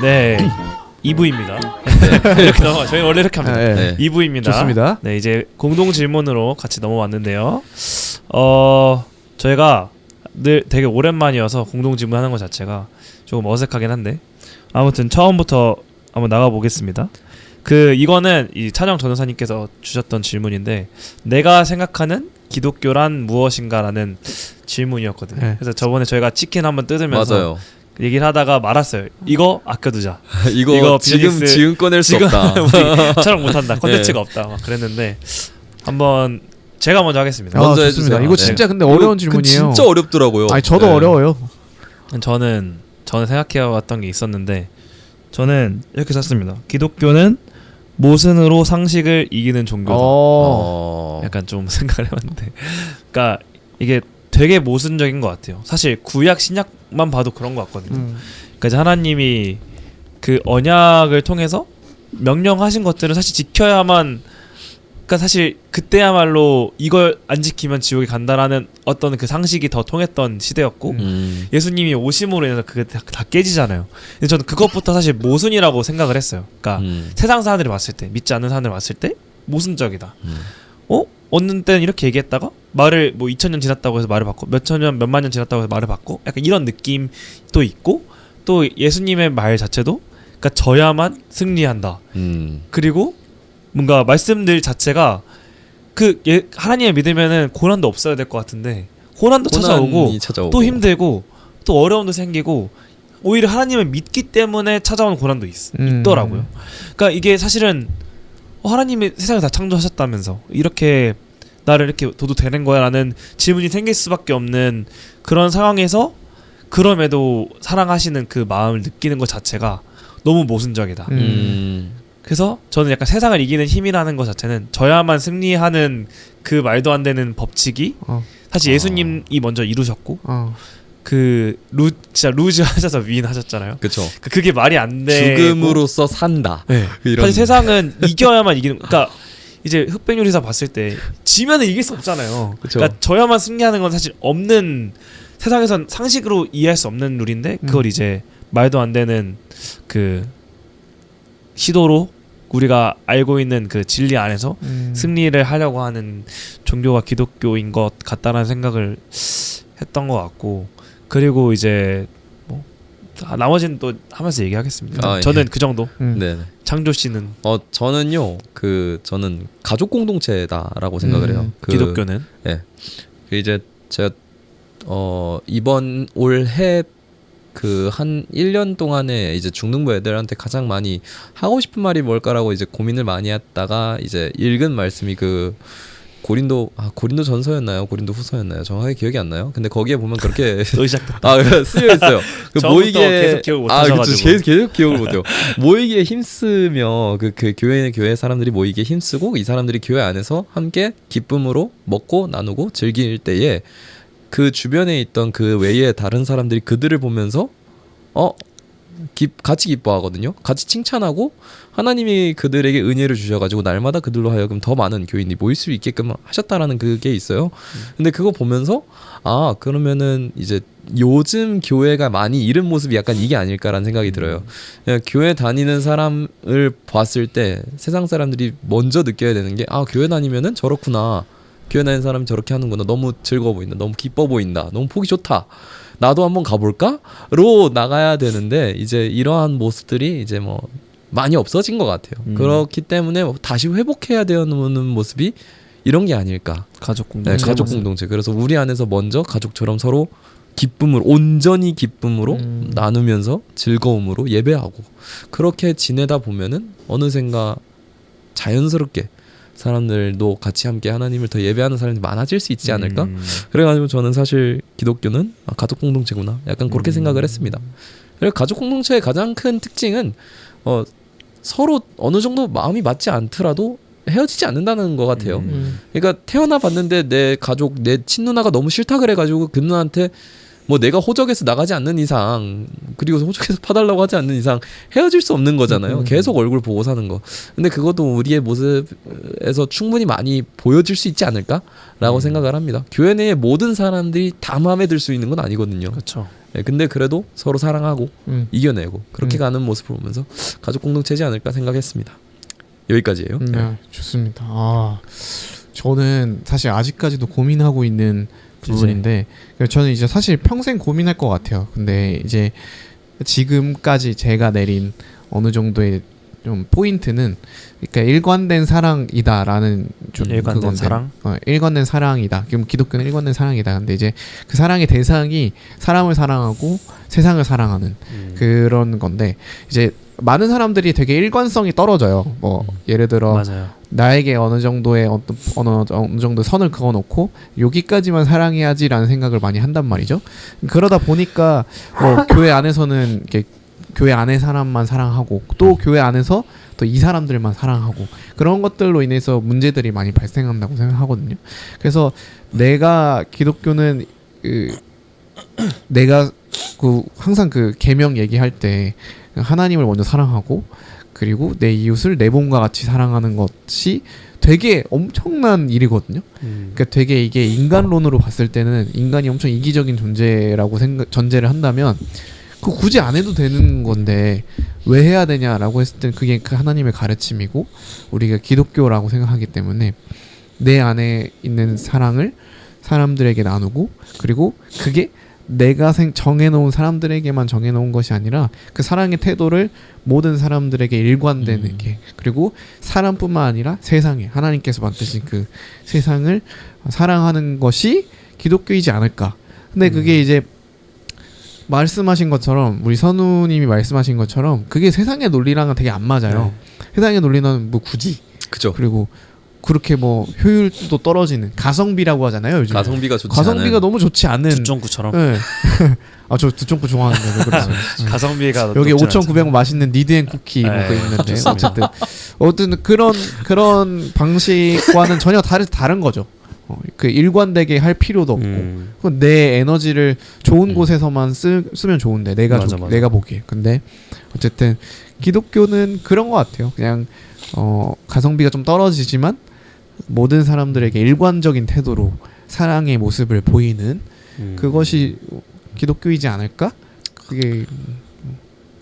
네. 2부입니다. 이렇게 넘어가. 저희 원래 이렇게 합니다. 네. 2부입니다. 좋습니다. 네, 이제 공동 질문으로 같이 넘어왔는데요. 저희가 늘 되게 오랜만이어서 공동 질문하는 것 자체가 조금 어색하긴 한데 아무튼 처음부터 한번 나가 보겠습니다. 이거는 이 찬영 전도사님께서 주셨던 질문인데 내가 생각하는 기독교란 무엇인가라는 질문이었거든요. 네. 그래서 저번에 저희가 치킨 한번 뜯으면서 맞아요. 얘기를 하다가 말았어요. 이거 아껴두자. 이거 지금 꺼낼 수 없다. 우리 촬영 못한다. 컨텐츠가 없다. 막 그랬는데 한번 제가 먼저 하겠습니다. 먼저 좋습니다. 해주세요. 이거 네. 진짜 근데 어려운 질문이에요. 진짜 어렵더라고요. 아니 저도 네. 어려워요. 저는 생각해왔던 게 있었는데 저는 이렇게 썼습니다. 기독교는 모순으로 상식을 이기는 종교다. 약간 좀 생각을 해봤는데, 그러니까 이게 되게 모순적인 것 같아요. 사실 구약 신약만 봐도 그런 것 같거든요. 그러니까 이제 하나님이 그 언약을 통해서 명령하신 것들은 사실 지켜야만, 그러니까 사실 그때야말로 이걸 안 지키면 지옥에 간다라는 어떤 그 상식이 더 통했던 시대였고 예수님이 오심으로 인해서 그게 다 깨지잖아요. 근데 저는 그것부터 사실 모순이라고 생각을 했어요. 그러니까 세상 사람들이 봤을 때, 믿지 않는 사람들이 봤을 때 모순적이다. 어느 때는 이렇게 얘기했다가 말을 뭐 2000년 지났다고 해서 말을 바꿔, 몇만 년 지났다고 해서 말을 바꿔, 약간 이런 느낌도 있고, 또 예수님의 말 자체도 그러니까 져야만 승리한다. 그리고 뭔가 말씀들 자체가 하나님을 믿으면은 고난도 없어야 될 것 같은데 고난도 찾아오고 또 힘들고 또 어려움도 생기고 오히려 하나님을 믿기 때문에 찾아오는 고난도 있더라고요. 그러니까 이게 사실은 하나님이 세상을 다 창조하셨다면서 이렇게 나를 이렇게 둬도 되는 거야라는 질문이 생길 수밖에 없는 그런 상황에서 그럼에도 사랑하시는 그 마음을 느끼는 것 자체가 너무 모순적이다. 그래서 저는 약간 세상을 이기는 힘이라는 것 자체는 져야만 승리하는 그 말도 안 되는 법칙이 사실 예수님이 먼저 이루셨고 진짜 루즈 하셔서 위인하셨잖아요. 그렇죠. 그게 말이 안 돼. 죽음으로써 산다. 네. 이런. 사실 세상은 이겨야만 이기는. 그러니까 이제 흑백 요리사 봤을 때 지면은 이길 수 없잖아요. 그쵸. 그러니까 져야만 승리하는 건 사실 없는, 세상에선 상식으로 이해할 수 없는 룰인데 그걸 이제 말도 안 되는 그 시도로 우리가 알고 있는 그 진리 안에서 승리를 하려고 하는 종교가 기독교인 것 같다라는 생각을 했던 것 같고, 그리고 이제 뭐 나머지는 또 하면서 얘기하겠습니다. 저는 그 정도. 네. 창조 씨는 저는요 저는 가족 공동체다라고 생각을 해요. 기독교는 이제 제가 이번 올해 한 1년 동안에 이제 중등부 애들한테 가장 많이 하고 싶은 말이 뭘까라고 이제 고민을 많이 했다가 이제 읽은 말씀이 고린도 전서였나요? 고린도 후서였나요? 정확하게 기억이 안 나요. 근데 거기에 보면 그렇게 또 시작됐다. 쓰여 있어요. 모이기에 계속 기억을 못 하셔가지고. 계속 기억을 못 해요. 모이기에 힘쓰며 그 교회 사람들이 모이기에 힘쓰고 이 사람들이 교회 안에서 함께 기쁨으로 먹고 나누고 즐길 때에 그 주변에 있던 그 외에 다른 사람들이 그들을 보면서 같이 기뻐하거든요. 같이 칭찬하고 하나님이 그들에게 은혜를 주셔가지고 날마다 그들로 하여금 더 많은 교인이 모일 수 있게끔 하셨다라는 그게 있어요. 근데 그거 보면서 그러면은 이제 요즘 교회가 많이 잃은 모습이 약간 이게 아닐까라는 생각이 들어요. 그냥 교회 다니는 사람을 봤을 때 세상 사람들이 먼저 느껴야 되는 게 교회 다니면은 저렇구나. 교회 다니는 사람이 저렇게 하는구나. 너무 즐거워 보인다. 너무 기뻐 보인다. 너무 보기 좋다. 나도 한번 가볼까?로 나가야 되는데 이제 이러한 모습들이 이제 뭐 많이 없어진 것 같아요. 그렇기 때문에 다시 회복해야 되는 모습이 이런 게 아닐까. 가족 공동체. 네, 가족 공동체. 그래서 우리 안에서 먼저 가족처럼 서로 기쁨으로 온전히 기쁨으로 나누면서 즐거움으로 예배하고 그렇게 지내다 보면은 어느샌가 자연스럽게 사람들도 같이 함께 하나님을 더 예배하는 사람들이 많아질 수 있지 않을까? 그래가지고 저는 사실 기독교는 가족 공동체구나 약간 그렇게 생각을 했습니다. 그리고 가족 공동체의 가장 큰 특징은 서로 어느 정도 마음이 맞지 않더라도 헤어지지 않는다는 것 같아요. 그러니까 태어나 봤는데 내 가족, 내 친누나가 너무 싫다 그래가지고 그 누나한테 뭐 내가 호적에서 나가지 않는 이상 그리고 호적에서 파달라고 하지 않는 이상 헤어질 수 없는 거잖아요. 계속 얼굴 보고 사는 거. 근데 그것도 우리의 모습에서 충분히 많이 보여질 수 있지 않을까라고 생각을 합니다. 교회 내의 모든 사람들이 다 마음에 들 수 있는 건 아니거든요. 그렇죠. 예, 근데 그래도 서로 사랑하고 이겨내고 그렇게 음. 가는 모습을 보면서 가족 공동체지 않을까 생각했습니다. 여기까지예요. 네, 좋습니다. 저는 사실 아직까지도 고민하고 있는 부분인데 저는 이제 사실 평생 고민할 것 같아요. 근데 이제 지금까지 제가 내린 어느 정도의 좀 포인트는 그러니까 일관된 사랑이다라는 좀 일관된 그건데, 사랑? 일관된 사랑이다. 그럼 기독교는 일관된 사랑이다. 근데 이제 그 사랑의 대상이 사람을 사랑하고 세상을 사랑하는 그런 건데 이제 많은 사람들이 되게 일관성이 떨어져요. 뭐 예를 들어 맞아요. 나에게 어느 정도의 어느 정도 선을 그어놓고 여기까지만 사랑해야지라는 생각을 많이 한단 말이죠. 그러다 보니까 뭐 교회 안에서는 이렇게 교회 안의 사람만 사랑하고 또 교회 안에서 또 이 사람들만 사랑하고 그런 것들로 인해서 문제들이 많이 발생한다고 생각하거든요. 그래서 내가 기독교는 내가 항상 그 계명 얘기할 때 하나님을 먼저 사랑하고 그리고 내 이웃을 내 몸과 같이 사랑하는 것이 되게 엄청난 일이거든요. 그러니까 되게 이게 인간론으로 봤을 때는 인간이 엄청 이기적인 존재라고 전제를 한다면 그 굳이 안 해도 되는 건데 왜 해야 되냐라고 했을 때 그게 그 하나님의 가르침이고 우리가 기독교라고 생각하기 때문에 내 안에 있는 사랑을 사람들에게 나누고 그리고 그게 내가 정해놓은 사람들에게만 정해놓은 것이 아니라 그 사랑의 태도를 모든 사람들에게 일관되게 그리고 사람뿐만 아니라 세상에 하나님께서 만드신 그 세상을 사랑하는 것이 기독교이지 않을까. 근데 그게 이제 말씀하신 것처럼 우리 선우님이 말씀하신 것처럼 그게 세상의 논리랑은 되게 안 맞아요. 세상의 논리는 뭐 굳이 그죠. 그리고 그렇게 뭐 효율도 떨어지는 가성비라고 하잖아요. 요즘 가성비가 좋지 가성비가 않은. 너무 좋지 않은 두쫑구처럼. 네. 저 두쫑구 좋아하는데 왜 그러세요? 가성비가 여기 높지 5,900원 맛있는 니드앤 쿠키 뭐 그 있는데 좋습니다. 어쨌든 그런 방식과는 전혀 다른 거죠. 그 일관되게 할 필요도 없고 그건 내 에너지를 좋은 곳에서만 쓰면 좋은데 내가 보기에. 근데 어쨌든 기독교는 그런 것 같아요. 그냥 가성비가 좀 떨어지지만 모든 사람들에게 일관적인 태도로 사랑의 모습을 보이는 그것이 기독교이지 않을까? 그게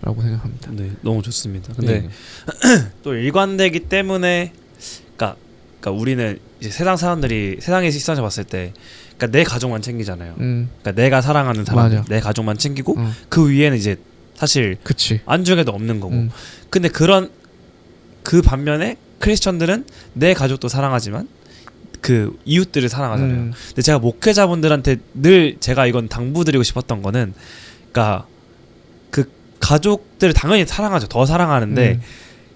라고 생각합니다. 네, 너무 좋습니다. 근데 또 일관되기 때문에 그러니까 우리는 이제 세상 사람들이 세상의 시선에서 봤을 때 그러니까 내 가족만 챙기잖아요. 그러니까 내가 사랑하는 사람, 내 가족만 챙기고 그 위에는 이제 사실 안중에도 없는 거고. 근데 그 반면에 크리스천들은 내 가족도 사랑하지만 그 이웃들을 사랑하잖아요. 근데 제가 목회자분들한테 늘 제가 이건 당부드리고 싶었던 거는 그러니까 그 가족들을 당연히 사랑하죠. 더 사랑하는데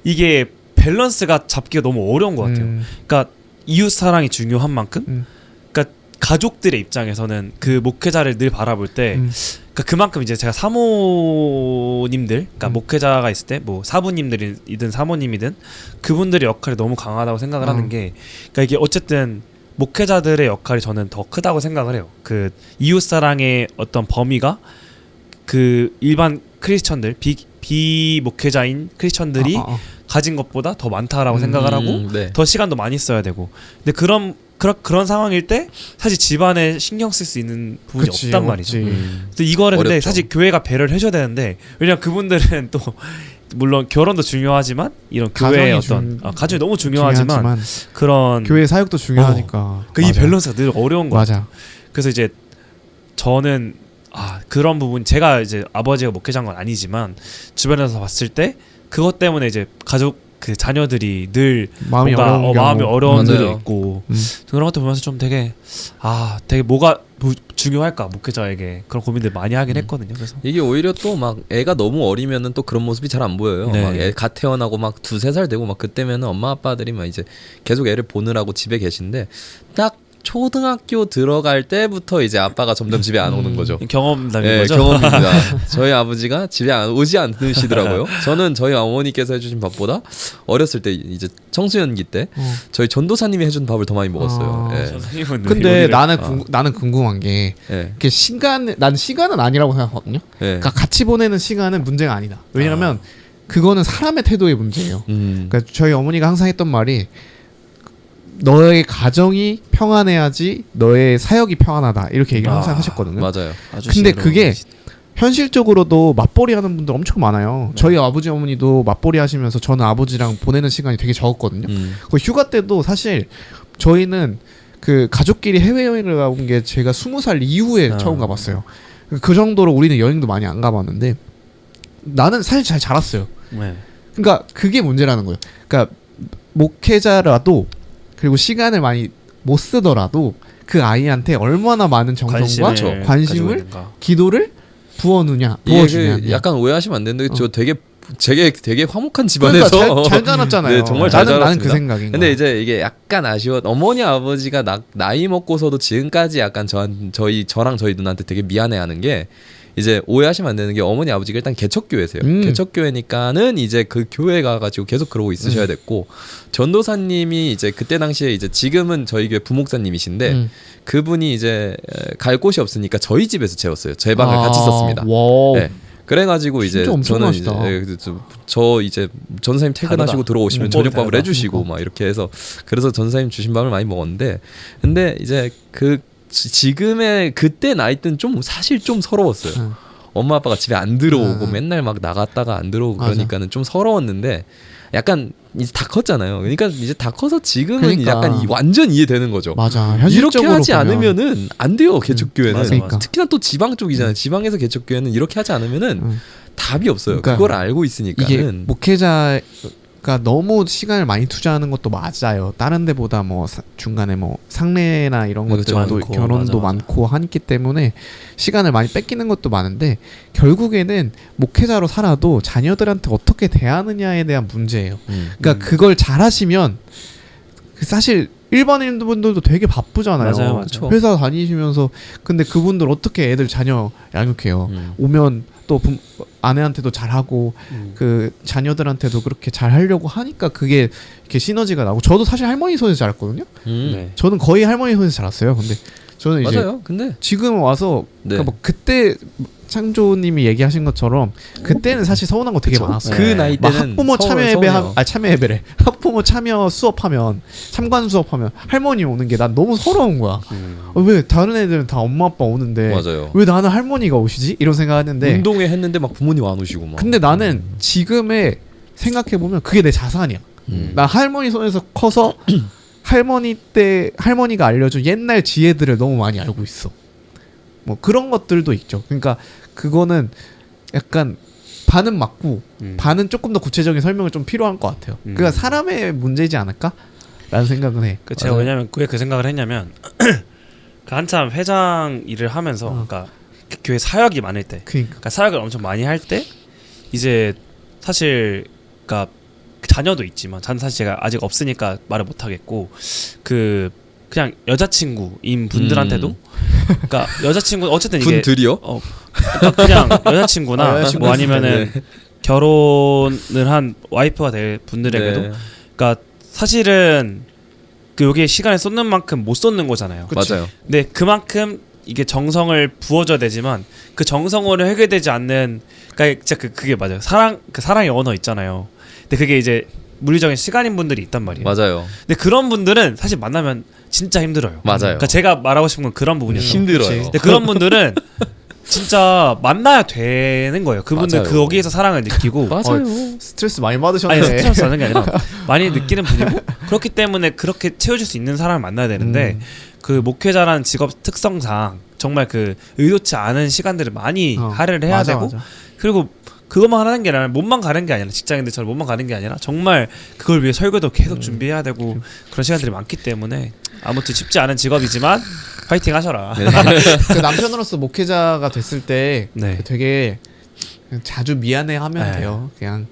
이게 밸런스가 잡기가 너무 어려운 것 같아요. 그러니까 이웃 사랑이 중요한 만큼 그러니까 가족들의 입장에서는 그 목회자를 늘 바라볼 때 그러니까 그만큼 이제 제가 사모님들 그러니까 목회자가 있을 때 뭐 사부님들이든 사모님이든 그분들의 역할이 너무 강하다고 생각을 하는 게 그러니까 이게 어쨌든 목회자들의 역할이 저는 더 크다고 생각을 해요. 그 이웃 사랑의 어떤 범위가 그 일반 크리스천들 비목회자인 크리스천들이 가진 것보다 더 많다라고 생각을 하고 더 시간도 많이 써야 되고 근데 그런 상황일 때 사실 집안에 신경 쓸 수 있는 부분이 없단 말이죠. 근데 이거를 근데 사실 교회가 배려를 해줘야 되는데 왜냐면 그분들은 또 물론 결혼도 중요하지만 이런 교회의 어떤 가정이 너무 중요하지만 그런 교회 사역도 중요하니까 이 밸런스가 늘 어려운 거 같아요. 맞아. 그래서 이제 저는 그런 부분 제가 이제 아버지가 목회자인 건 아니지만 주변에서 봤을 때 그것 때문에 이제 가족 그 자녀들이 늘 마음이 어려운 일이 있고 그런 것들 보면서 좀 되게 뭐가 중요할까 목회자에게 그런 고민들 많이 하긴 했거든요. 그래서 이게 오히려 또 막 애가 너무 어리면은 또 그런 모습이 잘 안 보여요. 막 애 갓 태어나고 막 2-3살 되고 막 그때면은 엄마 아빠들이 막 이제 계속 애를 보느라고 집에 계신데 딱 초등학교 들어갈 때부터 이제 아빠가 점점 집에 안 오는 거죠. 경험담인 거죠? 경험입니다. 저희 아버지가 집에 오지 않으시더라고요. 저는 저희 어머니께서 해주신 밥보다 어렸을 때 이제 청소년기 때 저희 전도사님이 해준 밥을 더 많이 먹었어요. 근데 나는 궁금한 게 난 시간은 아니라고 생각하거든요. 그러니까 같이 보내는 시간은 문제가 아니다. 왜냐하면 그거는 사람의 태도의 문제예요. 그러니까 저희 어머니가 항상 했던 말이 너의 가정이 평안해야지 너의 사역이 평안하다 이렇게 얘기를 항상 하셨거든요. 맞아요. 근데 그게 현실적으로도 맞벌이 하는 분들 엄청 많아요. 저희 아버지 어머니도 맞벌이 하시면서 저는 아버지랑 보내는 시간이 되게 적었거든요. 그 휴가 때도 사실 저희는 그 가족끼리 해외여행을 가본 게 제가 20살 이후에 처음 가봤어요. 그 정도로 우리는 여행도 많이 안 가봤는데 나는 사실 잘 자랐어요. 네. 그러니까 그게 문제라는 거예요. 그러니까 목회자라도 그리고 시간을 많이 못 쓰더라도 그 아이한테 얼마나 많은 정성과 관심을 기도를 부어주냐. 그 약간 오해하시면 안 되는데 저 되게 화목한 집안에서 그러니까 잘 자랐잖아요. 네, 정말 잘 자랐습니다. 나는 그 생각인 근데 거야. 이제 이게 약간 아쉬워. 어머니 아버지가 나이 먹고서도 지금까지 약간 저랑 저희 누나한테 되게 미안해하는 게 이제 오해하시면 안 되는 게 어머니 아버지가 일단 개척교회세요. 개척교회니까는 이제 그 교회 가가지고 계속 그러고 있으셔야 됐고 전도사님이 이제 그때 당시에 이제 지금은 저희 교회 부목사님이신데 그분이 이제 갈 곳이 없으니까 저희 집에서 재웠어요. 제 방을 같이 썼습니다. 네. 그래가지고 이제 저는 저 이제 전사님 퇴근하시고 들어오시면 저녁밥을 해주시고 막 이렇게 해서 그래서 전사님 주신 밥을 많이 먹었는데 근데 이제 그 지금의 그때 나이 때는 좀 사실 좀 서러웠어요. 엄마 아빠가 집에 안 들어오고 맨날 막 나갔다가 안 들어오고 그러니까는 좀 서러웠는데 약간 이제 다 컸잖아요. 그러니까 이제 다 커서 지금은 약간 완전 이해되는 거죠. 맞아. 이렇게 하지 않으면은 안 돼요. 개척교회는 그러니까. 특히나 또 지방 쪽이잖아요. 지방에서 개척교회는 이렇게 하지 않으면은 답이 없어요. 그러니까 그걸 알고 있으니까는 이게 목회자가 너무 시간을 많이 투자하는 것도 맞아요. 다른 데보다 뭐 중간에 뭐 상례나 이런 것들도 많고, 결혼도 많고 하기 때문에 시간을 많이 뺏기는 것도 많은데 결국에는 목회자로 살아도 자녀들한테 어떻게 대하느냐에 대한 문제예요. 그러니까 그걸 잘하시면 사실 일반인분들도 되게 바쁘잖아요. 맞아요. 회사 다니시면서 근데 그분들 어떻게 애들 자녀 양육해요. 오면 또 아내한테도 잘하고 그 자녀들한테도 그렇게 잘하려고 하니까 그게 이렇게 시너지가 나고 저도 사실 할머니 손에서 자랐거든요. 네. 저는 거의 할머니 손에서 자랐어요. 근데 저는 이제 맞아요. 근데 지금 와서 그러니까 뭐 그때 창조님이 얘기하신 것처럼 그때는 사실 서운한 거 되게 많았어요. 그 나이 때는 학부모 참여 예배래. 학부모 참여 수업하면 참관 수업하면 할머니 오는 게 난 너무 서러운 거야. 왜 다른 애들은 다 엄마 아빠 오는데 맞아요. 왜 나는 할머니가 오시지? 이런 생각했는데 운동회 했는데 막 부모님 안 오시고 막. 근데 나는 지금에 생각해 보면 그게 내 자산이야. 나 할머니 손에서 커서 할머니가 알려준 옛날 지혜들을 너무 많이 알고 있어. 뭐 그런 것들도 있죠. 그러니까 그거는 약간 반은 맞고 반은 조금 더 구체적인 설명을 좀 필요한 것 같아요. 그러니까 사람의 문제이지 않을까? 라는 생각은 해. 제가 왜냐면 왜 그 생각을 했냐면 그 한참 회장 일을 하면서 그러니까 그 교회 사역이 많을 때 그러니까 사역을 엄청 많이 할 때 이제 사실 그러니까 자녀도 있지만 저는 사실 제가 아직 없으니까 말을 못 하겠고 그냥 여자친구인 분들한테도 그러니까 여자친구 어쨌든 이게 분들이요? 그러니까 그냥 여자친구나 뭐 아니면은 결혼을 한 와이프가 될 분들에게도 그러니까 사실은 여기에 시간을 쏟는 만큼 못 쏟는 거잖아요. 그치? 맞아요. 근데 그만큼 이게 정성을 부어줘야 되지만 그 정성으로 해결되지 않는 그러니까 진짜 그게 맞아요. 사랑의 언어 있잖아요. 근데 그게 이제 물리적인 시간인 분들이 있단 말이에요. 맞아요. 근데 그런 분들은 사실 만나면 진짜 힘들어요. 맞아요. 그러니까 제가 말하고 싶은 건 그런 부분이에요. 힘들어요. 근데 그런 분들은 진짜 만나야 되는 거예요. 그분들 맞아요. 거기에서 사랑을 느끼고 맞아요. 스트레스 많이 받으셨네. 아니 스트레스 받는 게 아니라 많이 느끼는 분이고 그렇기 때문에 그렇게 채워줄 수 있는 사람을 만나야 되는데 그 목회자라는 직업 특성상 정말 그 의도치 않은 시간들을 많이 할애를 해야 되고 그리고 그것만 하는 게 아니라 몸만 가는 게 아니라 직장인들처럼 몸만 가는 게 아니라 정말 그걸 위해 설교도 계속 준비해야 되고 그런 시간들이 많기 때문에 아무튼 쉽지 않은 직업이지만 파이팅 하셔라. 네. 그 남편으로서 목회자가 됐을 때 네. 되게 자주 미안해하면 네. 돼요. 그냥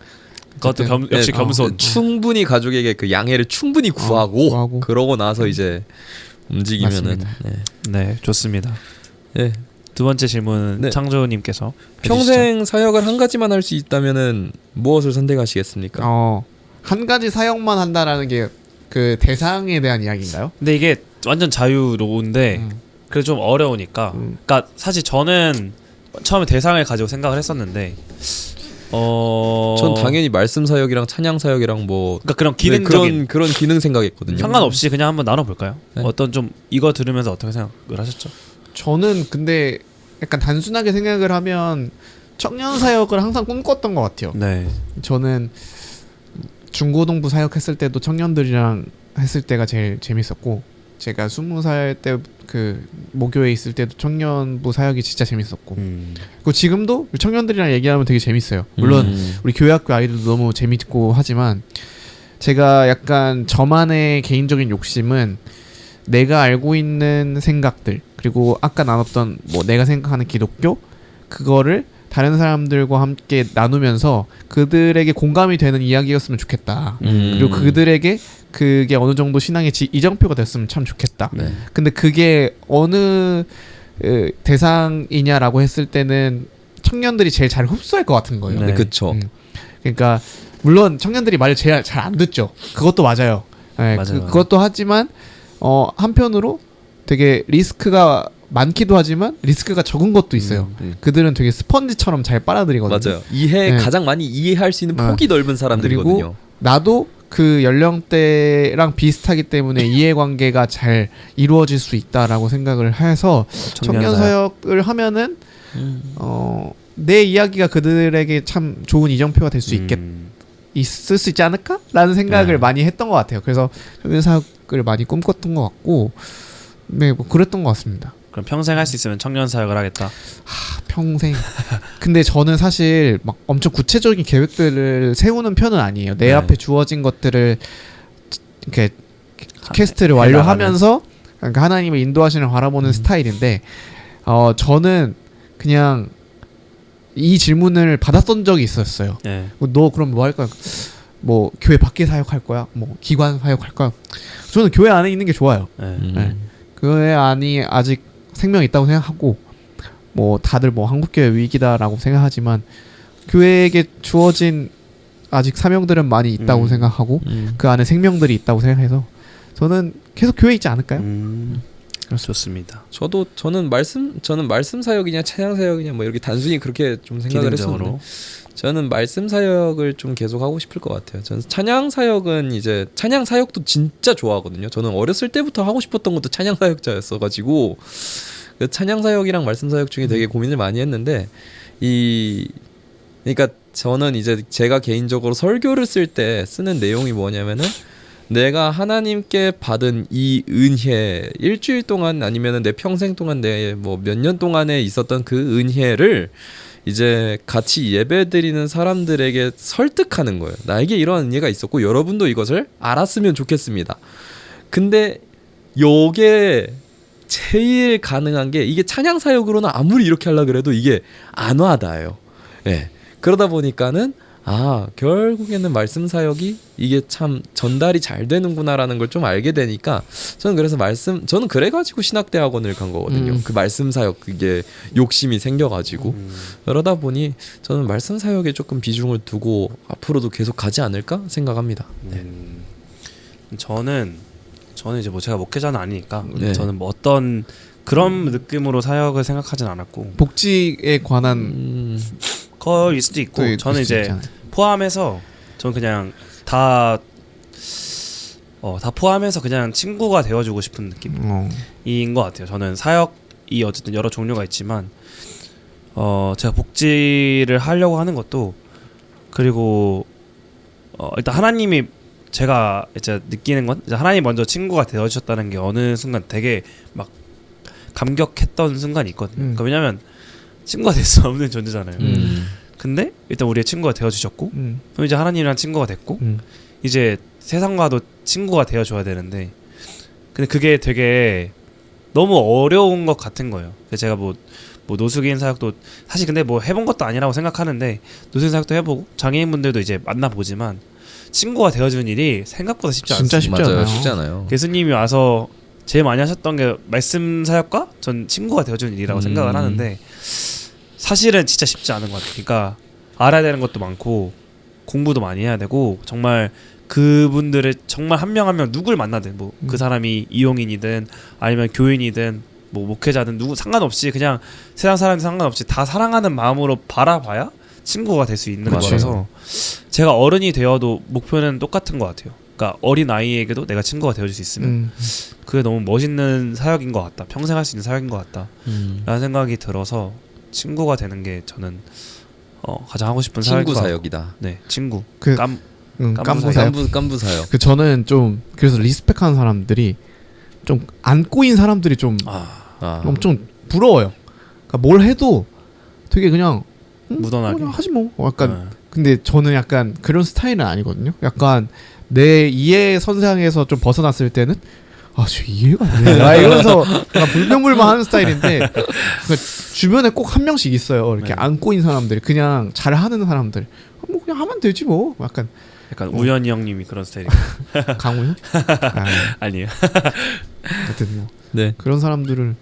그것도 역시 겸손. 충분히 가족에게 그 양해를 충분히 구하고 그러고 나서 이제 움직이면은 네 좋습니다. 네. 두 번째 질문은 창조님께서 평생 사역을 한 가지만 할 수 있다면은 무엇을 선택하시겠습니까? 한 가지 사역만 한다라는 게 그 대상에 대한 이야기인가요? 근데 이게 완전 자유로운데 그래도 좀 어려우니까 그러니까 사실 저는 처음에 대상을 가지고 생각을 했었는데 전 당연히 말씀 사역이랑 찬양 사역이랑 뭐 그러니까 그런 기능적인 그런 기능 생각했거든요. 상관없이 그냥 한번 나눠볼까요? 어떤 좀 이거 들으면서 어떻게 생각을 하셨죠? 저는 근데 약간 단순하게 생각을 하면 청년 사역을 항상 꿈꿨던 것 같아요. 네. 저는 중고등부 사역했을 때도 청년들이랑 했을 때가 제일 재밌었고, 제가 20살 때 그 모교에 있을 때도 청년부 사역이 진짜 재밌었고, 그리고 지금도 청년들이랑 얘기하면 되게 재밌어요. 물론 우리 교회학교 아이들도 너무 재밌고 하지만, 제가 약간 저만의 개인적인 욕심은 내가 알고 있는 생각들, 그리고 아까 나눴던 뭐 내가 생각하는 기독교, 그거를 다른 사람들과 함께 나누면서 그들에게 공감이 되는 이야기였으면 좋겠다. 그리고 그들에게 그게 어느 정도 신앙의 이정표가 됐으면 참 좋겠다. 네. 근데 그게 어느 대상이냐라고 했을 때는 청년들이 제일 잘 흡수할 것 같은 거예요. 네. 그렇죠. 그러니까 물론 청년들이 말을 제일 잘 안 듣죠. 그것도 맞아요. 네, 맞아요. 그것도 하지만 한편으로 되게 리스크가 많기도 하지만 리스크가 적은 것도 있어요. 그들은 되게 스펀지처럼 잘 빨아들이거든요. 맞아요. 가장 많이 이해할 수 있는 폭이 넓은 사람들이거든요. 그리고 나도 그 연령대랑 비슷하기 때문에 이해관계가 잘 이루어질 수 있다라고 생각을 해서 청년 사역을 하면은 내 이야기가 그들에게 참 좋은 이정표가 될 수 있을 수 있지 않을까라는 생각을 많이 했던 것 같아요. 그래서 청년 사역을 많이 꿈꿨던 것 같고, 네, 뭐 그랬던 것 같습니다. 그럼 평생 할 수 있으면 청년 사역을 하겠다. 평생. 근데 저는 사실 막 엄청 구체적인 계획들을 세우는 편은 아니에요. 내 앞에 주어진 것들을 이렇게 퀘스트를 완료하면서 그러니까 하나님의 인도하시는 바라보는 스타일인데, 저는 그냥 이 질문을 받았던 적이 있었어요. 네. 너 그럼 뭐 할 거야? 뭐 교회 밖에 사역할 거야? 뭐 기관 사역할 거야? 저는 교회 안에 있는 게 좋아요. 네. 교회 안이 아직 생명이 있다고 생각하고, 뭐 다들 뭐 한국교회 위기다라고 생각하지만 교회에게 주어진 아직 사명들은 많이 있다고 생각하고 그 안에 생명들이 있다고 생각해서 저는 계속 교회에 있지 않을까요? 좋습니다. 저는 말씀 사역이냐 찬양 사역이냐 뭐 이렇게 단순히 그렇게 좀 생각을 기능적으로. 했었는데, 저는 말씀 사역을 좀 계속 하고 싶을 것 같아요. 저는 찬양 사역은 이제 찬양 사역도 진짜 좋아하거든요. 저는 어렸을 때부터 하고 싶었던 것도 찬양 사역자였어가지고 그 찬양 사역이랑 말씀 사역 중에 되게 고민을 많이 했는데, 그러니까 저는 이제 제가 개인적으로 설교를 쓸 때 쓰는 내용이 뭐냐면은, 내가 하나님께 받은 이 은혜, 일주일 동안 아니면은 내 평생 동안 내 뭐 몇 년 동안에 있었던 그 은혜를 이제 같이 예배드리는 사람들에게 설득하는 거예요. 나에게 이런 은혜가 있었고 여러분도 이것을 알았으면 좋겠습니다. 근데 요게 제일 가능한 게, 이게 찬양 사역으로는 아무리 이렇게 하려고 그래도 이게 안 와닿아요. 예. 그러다 보니까는 결국에는 말씀 사역이 이게 참 전달이 잘 되는구나라는 걸 좀 알게 되니까, 저는 그래서 저는 그래가지고 신학대학원을 간 거거든요. 그 말씀 사역 그게 욕심이 생겨가지고 그러다 보니 저는 말씀 사역에 조금 비중을 두고 앞으로도 계속 가지 않을까 생각합니다. 네. 저는 이제 뭐 제가 목회자는 아니니까 저는 뭐 어떤 그런 느낌으로 사역을 생각하진 않았고, 복지에 관한 거일 수도 있고, 저는 이제 있잖아요. 포함해서 저는 그냥 다 포함해서 그냥 친구가 되어주고 싶은 느낌인 것 같아요. 저는 사역이 어쨌든 여러 종류가 있지만 제가 복지를 하려고 하는 것도, 그리고 일단 하나님이, 제가 이제 느끼는 건 이제 하나님 먼저 친구가 되어주셨다는 게 어느 순간 되게 막 감격했던 순간이 있거든요. 그러니까 왜냐면 친구가 될 수 없는 존재잖아요. 근데 일단 우리의 친구가 되어주셨고, 그럼 이제 하나님이랑 친구가 됐고, 이제 세상과도 친구가 되어줘야 되는데, 근데 그게 되게 너무 어려운 것 같은 거예요. 제가 뭐 노숙인 사역도 사실 근데 뭐 해본 것도 아니라고 생각하는데, 노숙인 사역도 해보고 장애인분들도 이제 만나보지만 친구가 되어주는 일이 생각보다 쉽지 않습니다. 진짜 쉽지 않아요. 쉽지 않아요. 예수님이 와서 제일 많이 하셨던 게 말씀 사역과 전 친구가 되어주는 일이라고 생각을 하는데, 사실은 진짜 쉽지 않은 것 같아요. 그러니까 알아야 되는 것도 많고 공부도 많이 해야 되고, 정말 그분들을 정말 한 명 한 명 누굴 만나든 뭐 그 사람이 이용인이든 아니면 교인이든 뭐 목회자든 누구 상관없이, 그냥 세상 사람이 상관없이 다 사랑하는 마음으로 바라봐야 친구가 될 수 있는 맞아요. 거라서, 제가 어른이 되어도 목표는 똑같은 것 같아요. 그러니까 어린 아이에게도 내가 친구가 되어줄 수 있으면 그게 너무 멋있는 사역인 것 같다. 평생 할 수 있는 사역인 것 같다. 라는 생각이 들어서 친구가 되는 게 저는 가장 하고 싶은 친구 사역인 것 같고. 사역이다. 네, 친구. 그 깐부 사역. 깐부 사역. 그 저는 좀 그래서 리스펙하는 사람들이 좀 안 꼬인 사람들이 좀 엄청 부러워요. 그러니까 뭘 해도 되게 그냥 무던하게. 그냥 하지 뭐. 약간 근데 저는 약간 그런 스타일은 아니거든요. 약간 내 이해 선상에서 좀 벗어났을 때는 저 이해가 안 돼. 이러면서 약간 불평불만하는 스타일인데 그러니까 주변에 꼭 한 명씩 있어요. 이렇게 안 꼬인 사람들이 그냥 잘하는 사람들. 뭐 그냥 하면 되지 뭐. 약간 우연히 형님이 그런 스타일이에요. 강우현? 아니에요. 하여튼 뭐 네. 그런 사람들을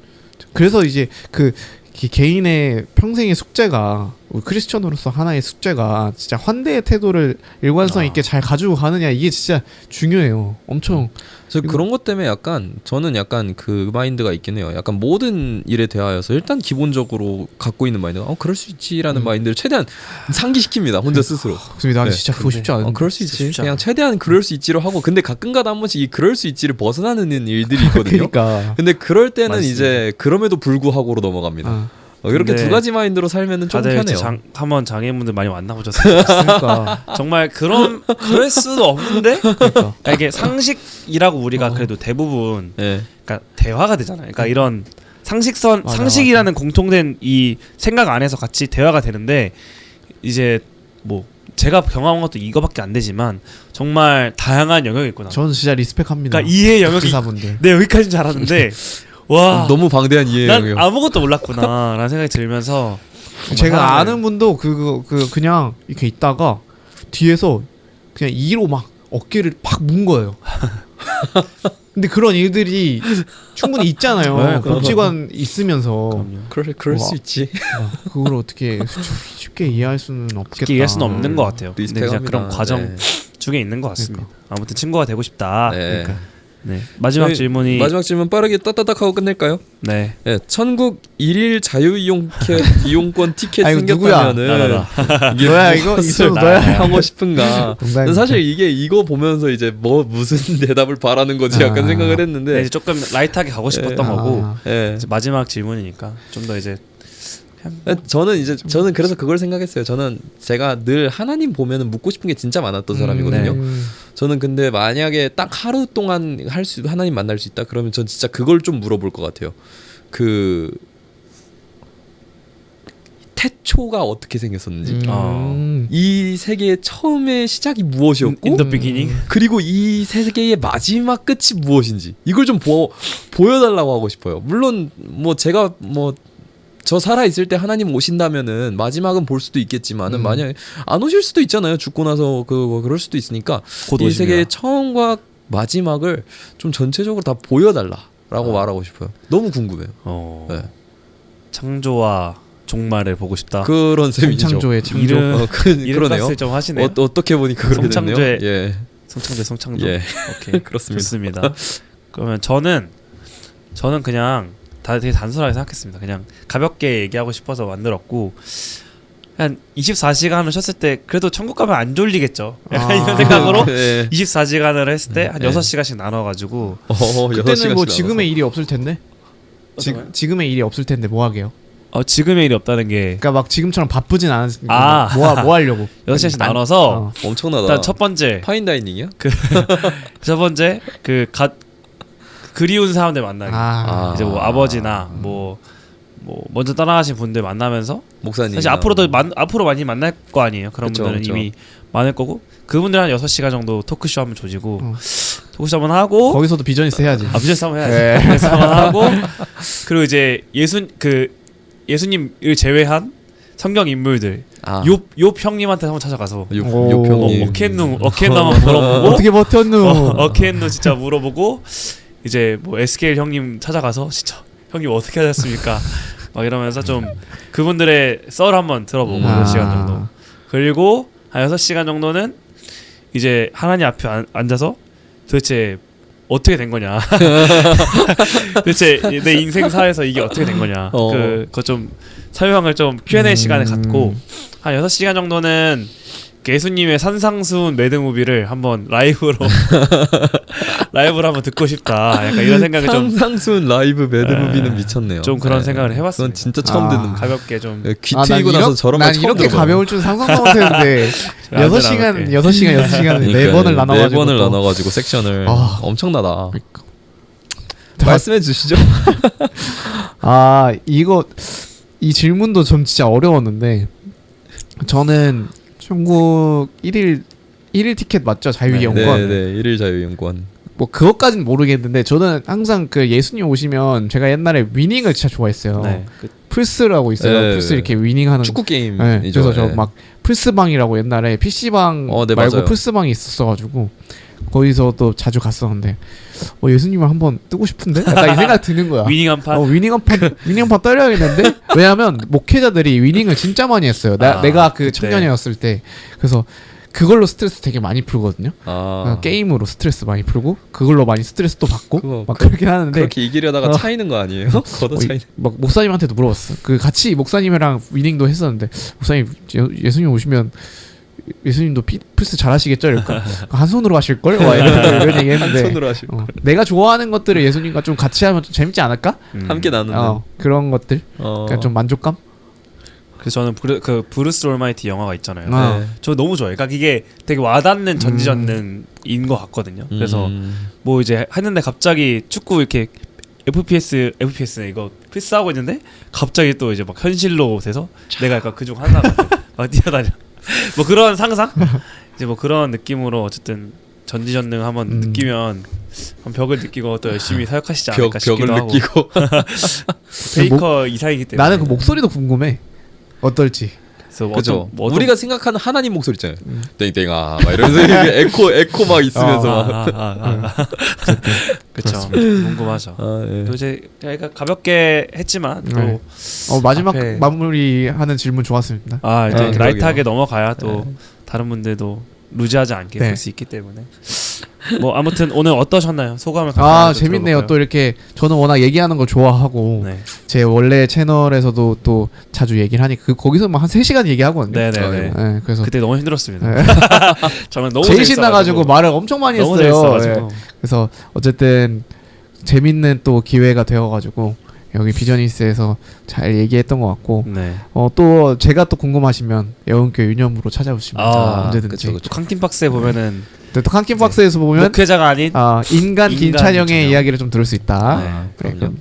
그래서 이제 그 개인의 평생의 숙제가 우리 크리스천으로서 하나의 숙제가 진짜 환대의 태도를 일관성 있게 잘 가지고 가느냐 이게 진짜 중요해요. 엄청. 그래서 그런 것 때문에 약간 저는 약간 그 마인드가 있긴 해요. 약간 모든 일에 대하여서 일단 기본적으로 갖고 있는 마인드가 그럴 수 있지라는 마인드를 최대한 상기시킵니다. 혼자 스스로. 그래서 나는 진짜 그거 쉽지 않은데. 그럴 수 있지. 그냥 최대한 그럴 수 있지로 하고 근데 가끔가다 한 번씩 이 그럴 수 있지를 벗어나는 일들이 있거든요. 그러니까. 근데 그럴 때는 맞습니다. 이제 그럼에도 불구하고로 넘어갑니다. 이렇게 두 가지 마인드로 살면은 좀 다들 편해요. 한번 장애인분들 많이 만나보셨어요. 그러니까. 정말 그럴 수도 없는데 그러니까. 이게 상식이라고 우리가 그래도 대부분 그러니까 대화가 되잖아요. 그러니까 이런 상식이라는 공통된 이 생각 안에서 같이 대화가 되는데 이제 뭐 제가 경험한 것도 이거밖에 안 되지만 정말 다양한 영역이 있구나. 저는 진짜 리스펙합니다. 그러니까 이해 영역이 기사분들. 네 여기까지는 잘하는데 와 너무 방대한 난 이해요. 아무것도 몰랐구나라는 생각이 들면서 제가 아는 분도 그냥 이렇게 있다가 뒤에서 그냥 이로 막 어깨를 팍 문 거예요. 근데 그런 일들이 충분히 있잖아요. 네, 복지관 있으면서 그럴 수 있지. 그걸 어떻게 쉽게 이해할 수는 없겠다. 쉽게 이해할 수는 없는 것 같아요. 근데 그냥 리스펙합니다. 그런 과정 중에 있는 것 같습니다. 아무튼 친구가 되고 싶다. 네. 네. 마지막 질문이 마지막 질문 빠르게 따따닥 하고 끝낼까요? 네. 네, 천국 1일 이용권 티켓 아이고, 생겼다면은 나다. 이게 너야 이거 무엇을 있어도 너야. 하고 싶은가? 농담입니다. 사실 이거 보면서 이제 무슨 대답을 바라는 거지 약간 생각을 네, 했는데 이제 조금 라이트하게 가고 싶었던 거고 예. 이제 마지막 질문이니까 좀 더 이제 저는 그래서 그걸 생각했어요. 저는 제가 늘 하나님 보면은 묻고 싶은 게 진짜 많았던 사람이거든요. 저는 근데 만약에 딱 하루 동안 하나님 만날 수 있다 그러면 전 진짜 그걸 좀 물어볼 것 같아요. 그 태초가 어떻게 생겼었는지, 이 세계의 처음의 시작이 무엇이었고, In the beginning? 그리고 이 세계의 마지막 끝이 무엇인지 이걸 좀 보여달라고 하고 싶어요. 물론 뭐 제가 저 살아 있을 때 하나님 오신다면은 마지막은 볼 수도 있겠지만은 만약에 안 오실 수도 있잖아요. 죽고 나서 그럴 수도 있으니까 곧 이 오십니다. 세계의 처음과 마지막을 좀 전체적으로 다 보여달라라고 말하고 싶어요. 너무 궁금해요. 네. 창조와 종말을 보고 싶다. 그런 셈이죠. 성창조의 창조. 이름 그러네요. 값을 좀 하시네요. 어떻게 보니까 그렇게 됐네요. 성창조의- 예. 성창조. 예. 오케이. 그렇습니다. 좋습니다. 그러면 저는 그냥 되게 단순하게 생각했습니다. 그냥 가볍게 얘기하고 싶어서 만들었고 한 24시간을 쉬었을 때 그래도 천국 가면 안 졸리겠죠. 약간 이런 생각으로 네. 24시간을 했을 때 한 네. 6시간씩 나눠가지고 그때는 뭐 지금의 일이 없을 텐데. 어떤가요? 지금의 일이 없을 텐데 뭐 하게요? 지금의 일이 없다는 게 그러니까 막 지금처럼 바쁘진 않았으니까 뭐 하려고? 6시간씩 나눠서 엄청나다. 일단 첫 번째 파인 다이닝이야? 첫 번째 그리운 사람들 만나기. 이제 뭐 아버지나 뭐 먼저 떠나가신 분들 만나면서 목사님. 사실 앞으로 많이 만날 거 아니에요. 그런 그쵸, 분들은 그쵸. 이미 많을 거고 그분들 한 6시간 정도 토크쇼 한번 조지고 토크쇼 한번 하고 거기서도 비즈니스 해야지. 비즈니스 한번 해야지. 네. 비즈니스 한번 하고 그리고 이제 예수님을 제외한 성경 인물들 욥 형님한테 한번 찾아가서 요 형님. 어켄누 한번 물어보고 어떻게 버텼누? 어켄누 진짜 물어보고 이제 뭐 SKL 형님 찾아가서 진짜 형님 어떻게 하셨습니까? 막 이러면서 좀 그분들의 썰 한번 들어보고 6시간 정도. 그리고 한 6시간 정도는 이제 하나님 앞에 앉아서 도대체 어떻게 된 거냐. 도대체 내 인생사에서 이게 어떻게 된 거냐. 그거 좀 설명을 좀 Q&A 시간에 갖고 한 6시간 정도는 예수님의 산상수훈 매드무비를 한번 라이브로 한번 듣고 싶다. 약간 이런 생각을 상상순 라이브 매드무비는 미쳤네요. 좀 그런 생각을 해봤습니다. 그건 진짜 처음 듣는 가볍게 좀 귀 트이고 나서 저런 거 난 처음 이렇게 들어봐요. 가벼울 줄 상상도 못했는데 안 6시간 들어갈게. 6시간 네 번을 나눠가지고 네 번을 또. 나눠가지고 섹션을 아. 엄청나다. 그러니까. 말씀해 주시죠. 아 이거 이 질문도 좀 진짜 어려웠는데 저는 중국 1일 티켓 맞죠? 자유이용권. 네, 일일 자유이용권. 뭐 그것까진 모르겠는데 저는 항상 그 예수님 오시면 제가 옛날에 위닝을 진짜 좋아했어요. 네. 플스라고 있어요. 네, 플스 네. 이렇게 위닝하는 축구 게임. 네, 그래서 저 막 플스방이라고 옛날에 PC방 네, 말고 맞아요. 플스방이 있었어가지고 거기서도 자주 갔었는데 예수님을 한번 뜨고 싶은데 약간 이 생각 드는 거야. 위닝 한 판. 위닝 한판 때려야겠는데 왜냐하면 목회자들이 위닝을 진짜 많이 했어요. 내가 그 그때. 청년이었을 때 그래서 그걸로 스트레스 되게 많이 풀거든요. 아, 게임으로 스트레스 많이 풀고 그걸로 많이 스트레스 또 받고 그거 막 그렇게 하는데 그렇게 이기려다가 차이는 거 아니에요? 걷어 차이는. 막 목사님한테도 물어봤어. 그 같이 목사님이랑 위닝도 했었는데 목사님 예수님 오시면 예수님도 플스 잘하시겠죠? 이럴까? 한 손으로 하실 걸? 이런 얘기 한 했는데 손으로 하시고 내가 좋아하는 것들을 예수님과 좀 같이 하면 좀 재밌지 않을까? 함께 나누는. 그런 것들 그러니까 좀 만족감? 그래서 저는 그 브루스 올마이티 영화가 있잖아요. 네. 저 너무 좋아해요. 그러니까 이게 되게 와닿는 전지전능인 것 같거든요. 그래서 뭐 이제 했는데 갑자기 축구 이렇게 FPS 이거 패스하고 있는데 갑자기 또 이제 막 현실로 돼서 내가 약간 그중 하나가 막 뛰어다녀. 뭐 그런 상상? 이제 뭐 그런 느낌으로 어쨌든 전지전능 한번 느끼면 한 벽을 느끼고 또 열심히 사역하시지 않을까 싶기도 벽을 하고. 느끼고. 페이커 이사이기 때문에. 나는 그 목소리도 궁금해. 어떨지. 그래서 그죠. 뭐 어떤 우리가 생각하는 하나님 목소리 있잖아요. 땡땡아 막 이러면서 이렇게 에코 막 있으면서 막. 그렇죠. 궁금하죠. 예. 또 이제 저희가 가볍게 했지만 또 네. 마지막 앞에- 마무리하는 질문 좋았습니다. 이제 그러게요. 라이트하게 넘어가야 또 다른 분들도 루즈하지 않게 네. 볼 수 있기 때문에 뭐 아무튼 오늘 어떠셨나요? 소감을 간단하게 좀 재밌네요. 들어볼까요? 또 이렇게 저는 워낙 얘기하는 걸 좋아하고 네. 제 원래 채널에서도 또 자주 얘기를 하니 거기서 막 한 3시간 얘기하거든요. 네네네. 네, 그래서 그때 너무 힘들었습니다. 네. 저는 너무 제일 재밌어가지고. 신나가지고 말을 엄청 많이 너무 했어요. 재밌어가지고. 네. 그래서 어쨌든 재밌는 또 기회가 되어가지고 여기 비저니스에서 잘 얘기했던 것 같고 네. 또 제가 또 궁금하시면 여운교 유념으로 찾아오시면 언제든지. 그쵸. 또 캉팀박스에 보면은 또 칸킹박스에서 보면 목회자가 아닌 인간 김찬영의 김찬영. 이야기를 좀 들을 수 있다. 네. 그럼요.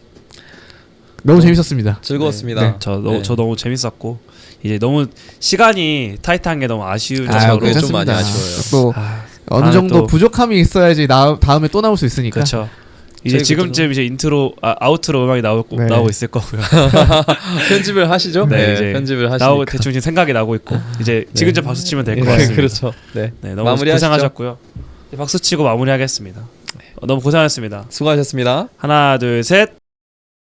너무 재밌었습니다. 즐거웠습니다. 네. 저 너무 재밌었고 이제 너무 시간이 타이트한 게 너무 아쉬운 그쵸, 정도로 그게 좀 많이 괜찮습니다. 아쉬워요. 또 어느 어느 정도 부족함이 있어야지 다음에 또 나올 수 있으니까. 그렇죠. 이제 저희 지금쯤 이제 아우트로 음악이 나오고 있을 거고요. 편집을 하시죠? 네, 이제 편집을 하시니까. 나오고 대충 지금 생각이 나고 있고 이제 지금쯤 박수 치면 될 것 네, 같습니다. 그렇죠. 네. 네, 너무 마무리하시죠. 고생하셨고요. 박수 치고 마무리하겠습니다. 너무 고생하셨습니다. 수고하셨습니다. 하나, 둘, 셋.